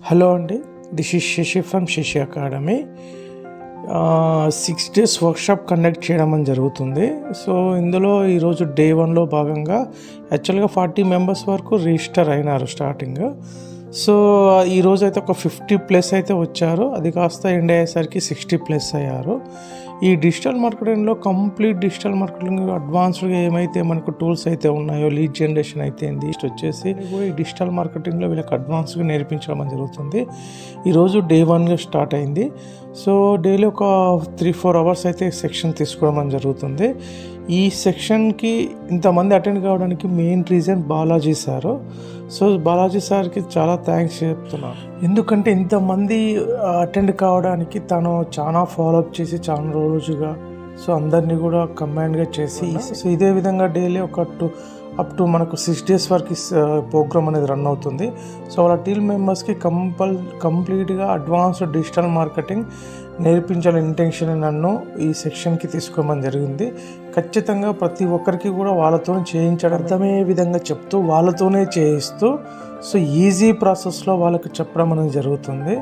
Hello అండి, this is Shashi from Shashi academy. 6 days workshop conduct చేయడం అని జరుగుతుంది. సో ఇందులో ఈరోజు డే 1లో భాగంగా యాక్చువల్గా 40 మెంబర్స్ వరకు రిజిస్టర్ అయినారు స్టార్టింగ్. సో ఈరోజు అయితే ఒక 50+ అయితే వచ్చారు. అది కాస్త ఎండ్ అయ్యేసరికి 60+ అయ్యారు. ఈ డిజిటల్ మార్కెటింగ్లో కంప్లీట్ డిజిటల్ మార్కెటింగ్ అడ్వాన్స్డ్గా ఏమైతే మనకు టూల్స్ అయితే ఉన్నాయో, లీడ్ జనరేషన్ అయితే వచ్చేసి కూడా ఈ డిజిటల్ మార్కెటింగ్లో వీళ్ళకి అడ్వాన్స్గా నేర్పించడం జరుగుతుంది. ఈరోజు డే 1గా స్టార్ట్ అయింది. సో డైలీ ఒక 3-4 అవర్స్ అయితే సెక్షన్ తీసుకోవడం జరుగుతుంది. ఈ సెక్షన్కి ఇంతమంది అటెండ్ కావడానికి main reason Balaji sir. So Balaji సార్కి చాలా థ్యాంక్స్ చెప్తున్నాను. ఎందుకంటే ఇంతమంది అటెండ్ కావడానికి తను చాలా ఫాలోఅప్ చేసి చాలా రోజుగా సో అందరినీ కూడా కంబైన్గా చేసి సో ఇదే విధంగా డైలీ ఒక అప్ టు మనకు 6 days వరకు ప్రోగ్రామ్ అనేది రన్ అవుతుంది. సో వాళ్ళ టీమ్ మెంబర్స్కి కంప్లీట్గా అడ్వాన్స్డ్ డిజిటల్ మార్కెటింగ్ నేర్పించాలని ఇంటెన్షన్ నన్ను ఈ సెక్షన్కి తీసుకోమని జరిగింది. ఖచ్చితంగా ప్రతి ఒక్కరికి కూడా వాళ్ళతోనే చేయించడం అర్థమయ్యే విధంగా చెప్తూ వాళ్ళతోనే చేయిస్తూ సో ఈజీ ప్రాసెస్లో వాళ్ళకి చెప్పడం అనేది జరుగుతుంది.